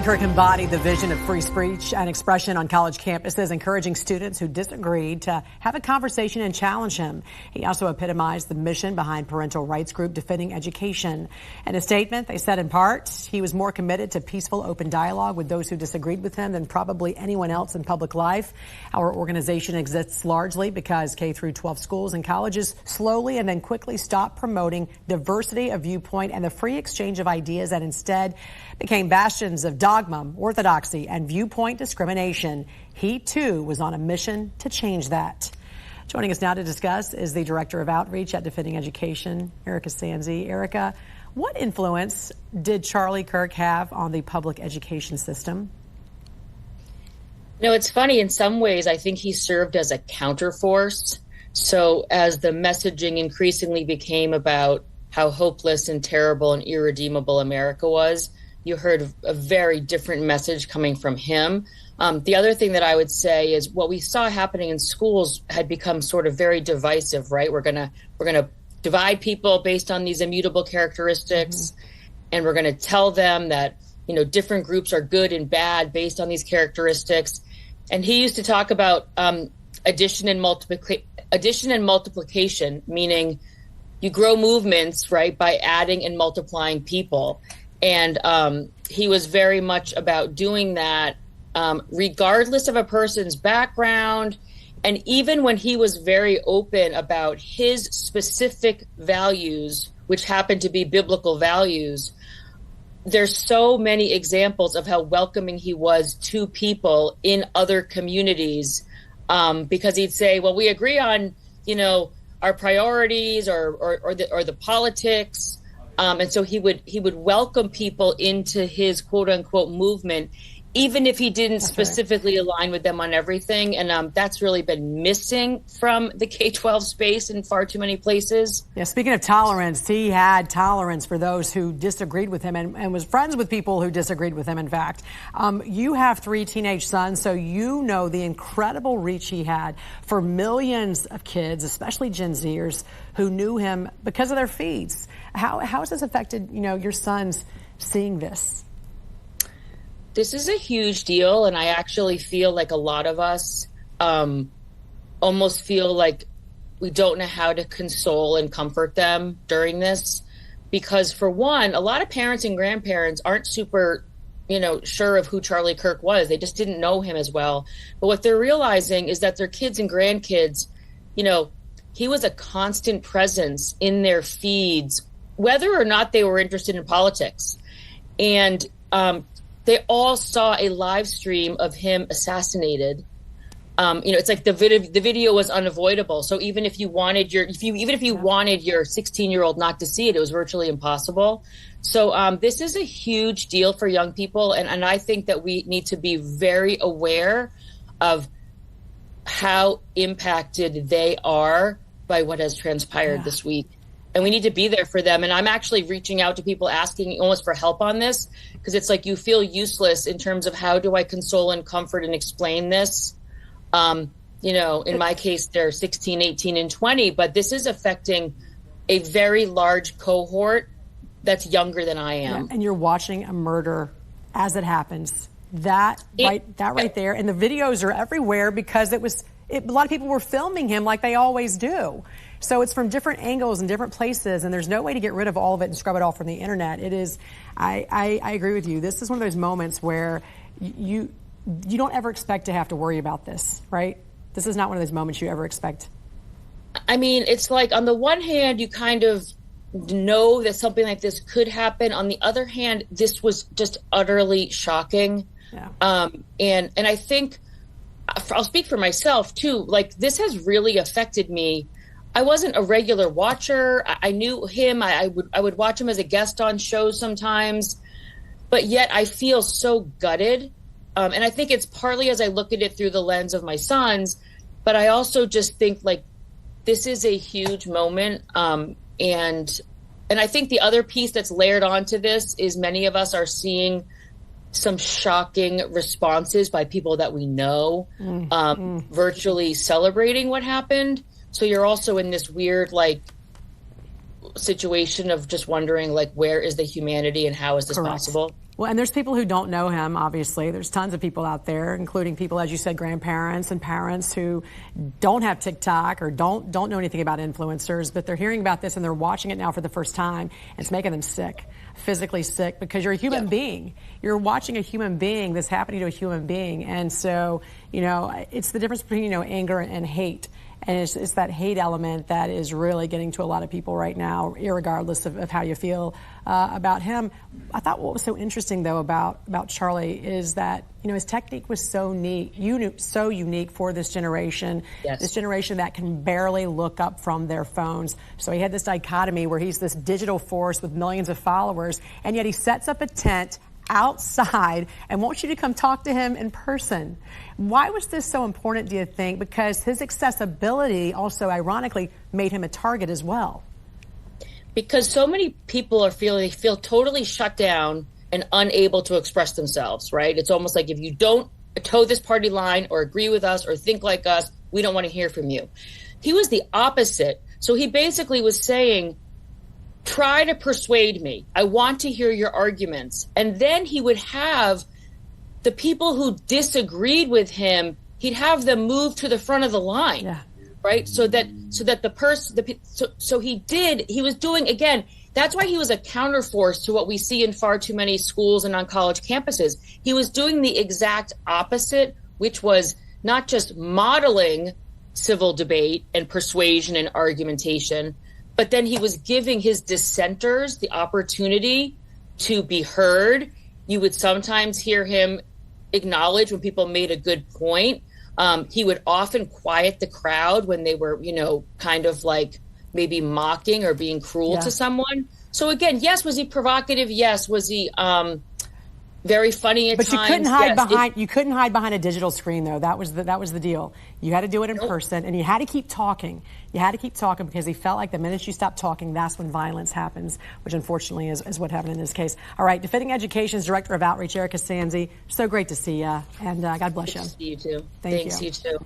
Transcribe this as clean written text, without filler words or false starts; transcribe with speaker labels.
Speaker 1: Kirk embodied the vision of free speech and expression on college campuses, encouraging students who disagreed to have a conversation and challenge him. He also epitomized the mission behind parental rights group Defending Education. In a statement, they said in part, he was more committed to peaceful, open dialogue with those who disagreed with him than probably anyone else in public life. Our organization exists largely because K-12 schools and colleges slowly and then quickly stopped promoting diversity of viewpoint and the free exchange of ideas and instead became bastions of dogma, orthodoxy, and viewpoint discrimination. He, too, was on a mission to change that. Joining us now to discuss is the Director of Outreach at Defending Education, Erika Sanzi. Erika, what influence did Charlie Kirk have on the public education system?
Speaker 2: You know, it's funny. In some ways, I think he served as a counterforce. So as the messaging increasingly became about how hopeless and terrible and irredeemable America was, you heard a very different message coming from him. The other thing that I would say is what we saw happening in schools had become sort of very divisive, right? We're gonna divide people based on these immutable characteristics, and we're gonna tell them that, you know, different groups are good and bad based on these characteristics. And he used to talk about addition and multiplication, meaning you grow movements, right, by adding and multiplying people. And he was very much about doing that regardless of a person's background. And even when he was very open about his specific values, which happened to be biblical values, there's so many examples of how welcoming he was to people in other communities, because he'd say, well, we agree on, you know, our priorities or the politics. And so he would welcome people into his quote unquote movement, even if he didn't specifically align with them on everything. And that's really been missing from the K-12 space in far too many places.
Speaker 1: Yeah, speaking of tolerance, he had tolerance for those who disagreed with him and was friends with people who disagreed with him, in fact. You have 3 teenage sons, so you know the incredible reach he had for millions of kids, especially Gen Zers, who knew him because of their feeds. How has this affected, you know, your sons seeing this?
Speaker 2: This is a huge deal, and I actually feel like a lot of us almost feel like we don't know how to console and comfort them during this, because for one, a lot of parents and grandparents aren't super, you know, sure of who Charlie Kirk was. They just didn't know him as well. But what they're realizing is that their kids and grandkids, you know, he was a constant presence in their feeds, whether or not they were interested in politics. And they all saw a live stream of him assassinated. You know, it's like the video was unavoidable. So even if you wanted your 16-year-old not to see it, it was virtually impossible. So this is a huge deal for young people, and I think that we need to be very aware of how impacted they are by what has transpired this week. And we need to be there for them. And I'm actually reaching out to people asking almost for help on this, because it's like you feel useless in terms of how do I console and comfort and explain this? You know, in my case, they're 16, 18, and 20, but this is affecting a very large cohort that's younger than I am.
Speaker 1: Yeah, and you're watching a murder as it happens. That right there. And the videos are everywhere because a lot of people were filming him like they always do. So it's from different angles and different places, and there's no way to get rid of all of it and scrub it all from the internet. It is, I agree with you. This is one of those moments where you don't ever expect to have to worry about this, right? This is not one of those moments you ever expect.
Speaker 2: I mean, it's like on the one hand, you kind of know that something like this could happen. On the other hand, this was just utterly shocking.
Speaker 1: Yeah.
Speaker 2: And I think I'll speak for myself too. Like, this has really affected me. I wasn't a regular watcher. I knew him. I would watch him as a guest on shows sometimes, but yet I feel so gutted. And I think it's partly as I look at it through the lens of my sons, but I also just think like this is a huge moment. And I think the other piece that's layered onto this is many of us are seeing some shocking responses by people that we know, virtually celebrating what happened. So you're also in this weird, like, situation of just wondering, like, where is the humanity and how is this
Speaker 1: Correct.
Speaker 2: possible?
Speaker 1: Well, and there's people who don't know him, obviously. There's tons of people out there, including people, as you said, grandparents and parents who don't have TikTok or don't know anything about influencers, but they're hearing about this and they're watching it now for the first time. And it's making them sick, physically sick, because you're a human being. You're watching a human being, this happening to a human being. And so, it's the difference between, anger and hate. And it's that hate element that is really getting to a lot of people right now, irregardless of how you feel about him. I thought what was so interesting, though, about Charlie is that, his technique was so unique for this generation, this generation that can barely look up from their phones. So he had this dichotomy where he's this digital force with millions of followers, and yet he sets up a tent outside and wants you to come talk to him in person. Why was this so important, do you think? Because his accessibility also, ironically, made him a target as well.
Speaker 2: Because so many people they feel totally shut down and unable to express themselves, right? It's almost like if you don't toe this party line or agree with us or think like us, we don't want to hear from you. He was the opposite. So he basically was saying, try to persuade me. I want to hear your arguments. And then he would have the people who disagreed with him, he'd have them move to the front of the line, right? So that the person, he was doing, again, that's why he was a counterforce to what we see in far too many schools and on college campuses. He was doing the exact opposite, which was not just modeling civil debate and persuasion and argumentation, but then he was giving his dissenters the opportunity to be heard. You would sometimes hear him acknowledge when people made a good point. He would often quiet the crowd when they were, kind of like maybe mocking or being cruel to someone. So again, yes, was he provocative? Yes. Was he very funny at times?
Speaker 1: But you couldn't hide behind a digital screen, though. That was the deal. You had to do it in person, and you had to keep talking. You had to keep talking because he felt like the minute you stop talking, that's when violence happens, which unfortunately is what happened in this case. All right, Defending Education's Director of Outreach, Erika Sanzi. So great to see you, and God bless you.
Speaker 2: Good to see you too.
Speaker 1: Thanks,
Speaker 2: you too.